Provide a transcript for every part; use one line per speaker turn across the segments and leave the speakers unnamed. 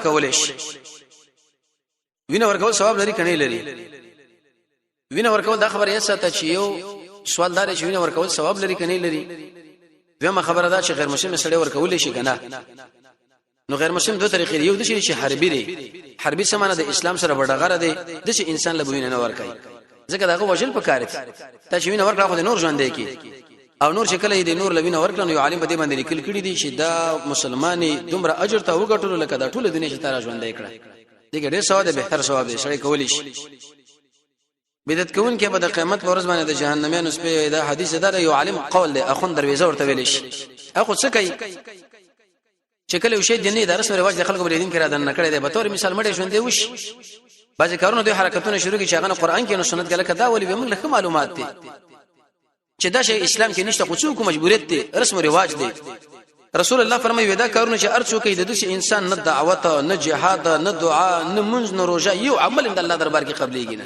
ورکول شي وینه ورکول ثواب لري کني لري وینه ورکول دا خبره یې ساته چې یو سوال دار چې وینه ورکول ثواب لري کني لري دغه خبره دا چې غیر مسلمان سره ورکول شي کنه نو غیر مسلم دوه طریقې یو د شي حربي دی حربي سمانه د اسلام سره وړغره دی د شي انسان له بوینه نه ورکای ځکه داغه وجل پکاره ته چې وینه ورکړه خو د نور ژوند دی کی او نور شکل دی نور لوینه ورکړه نو عالم بده باندې لیکل کړي دي چې دا مسلمانې دومره اجر ته وګټلو لکه دا ټول دنیا چې تار ژوند دی کړه دغه ډېر ثواب دی به هر ثواب دی سړی کولی شي بدعت کوون کې به د قیامت ورځ باندې د جهنميانو سپه دا حدیث دا یو عالم قول دی اخون دروازه ورته ویل شي اخو څه کوي چې کله یو شی دیني درس رواج د خلکو بریدین کړه دنه کړي دی به تور مثال مړې ژوند دی وش بعضی کارونه د حرکتونو شروع کی چې هغه قرآن کې نو سنت کې لکه دا ولې به موږ له معلومات دي چې دا شی اسلام کې نشته خو څوک مجبوریت دي رسم او رواج دي رسول الله فرمایي ودا کارونه چې ارڅو کوي د دې انسان نه دعوت نه جهاد نه دعا نه منځ نه روزه یو عمل د الله دربار کې قبليږي نه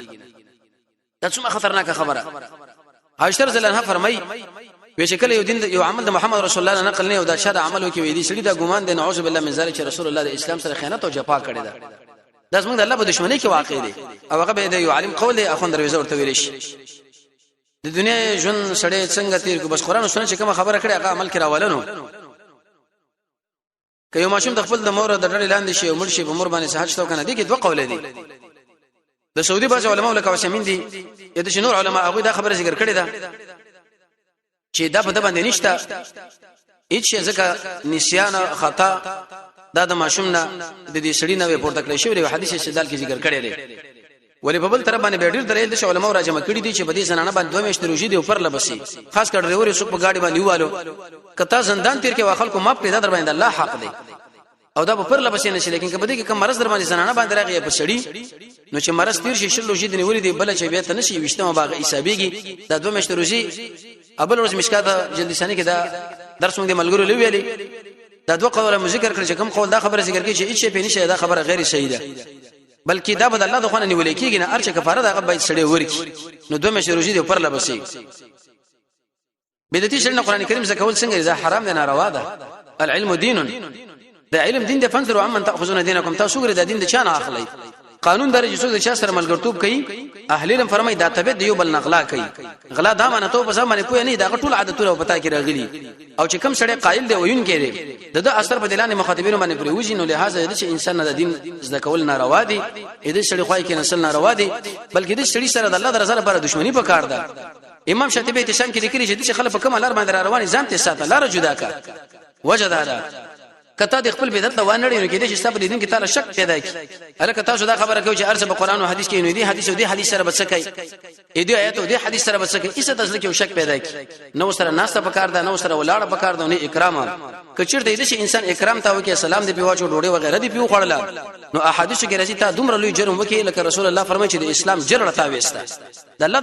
دا څومره خطرناک خبره عائشہ رضی الله عنها فرمایي وشکل یو دین یو عمل د محمد رسول الله نقل نه او دا شاده عمل کوي دي سړي دا ګمان دي نعوذ بالله من ذلک چې رسول الله د اسلام سره خیانت او جفا کړی دا د زمونږ د الله په دښمنۍ کې واقع دي او هغه به د یو عالم قول دی اخون دروازه ورته ویل شي د دنیا ژوند سړی څنګه تیر کو بس قران او سنت چې کوم خبره کړي هغه عمل کراولنو که یو ماشوم د خپل د مور د ډړې لاندې شي او مرشي په مور باندې صحت شته کنه دي کې دوه قول دي د سعودي باز علماء لکه وسمین دي د شنور علماء هغه دا خبره ذکر کړي ده چې دا په د باندې نشته هیڅ ځکه نسیان خطا دا د ماشوم نه د دې سړی نه پورته کړی شوی او حدیث استدلال کې ذکر کړی دی ولې په بل طرف باندې ډېر درې د علماء راجمه کړي دي چې په دې زنانه باندې دوه میاشتې روزي دی او پر لبسي خاص کر ډریور سو په گاډي باندې والو کته زندان تیر کې واخل کو ماپ کړی دا در باندې الله حق دی او دا په پر لبسي نشي لیکن کبه دې کې کوم مرز در باندې زنانه باندې راغی په سړی نو چې مرز تیر شي شلو شي د نیولې دی بل چې بیا ته نشي وشته باغ حسابيږي دا دوه میاشتې روزي ابل ورځ مشکاته جلدی ثاني کې دا درس موږ د ملګرو لویلي دا دوه قوله ذکر کړی چې کوم قول دا خبره ذکر کړي چې هیڅ په نشه دا خبره غیر صحیح ده بلکې دا بد الله د خونه نیولې کېږي نه ارچه کفاره دا غبای سړی ورکی نو دوه مشه روزي دی پر لبسي بدعتي شرن قران کریم زکول څنګه دا حرام نه ناروا ده العلم دين دا علم دین د فنذروا عمن تاخذون دینکم تاسو ګره د دین د چانه اخلي قانون درجه څو د چا سره ملګرتوب کوي اهل علم فرمای دا تبع دی بل نغلا کوي غلا دا معنی ته په ځمانه پوه نه دا ټول عادتونه پتا کې راغلي او چې کم سړی قائل دی وین کړي د اثر په دلانه مخاطبینو باندې پروژي نو لہذا د انسان د دین زده کول ناروا دي د سړی خوای کې نسل ناروا دي بلکې د سړی سره د الله د رضا لپاره دښمنی پکار ده امام شاطبی احتشام کې لیکلي چې د خلک په کومه لار باندې رواني ځان ته ساته لار جدا کا وجدارا کته د خپل بدعت وانړي نو کې د حساب دین کې تعالی شک پیدا کی الکه تاسو دا خبره کوي چې ارزه په قران او حدیث کې نو دي حدیث او دي حدیث سره بسکای دې آیات او دي حدیث سره بسکای ایسه د ځل کې شک پیدا کی نو سره ناسته پکار ده نو سره ولاړه پکار ده نه اکرام کچیر د دې انسان اکرام تاو کې سلام دې پیواچو ډوړې وغیرہ دې پیو خړل نو احادیث کې راځي تا دومره لوی جرم وکي لکه رسول الله فرمایي چې د اسلام جرړه تا وسته د الله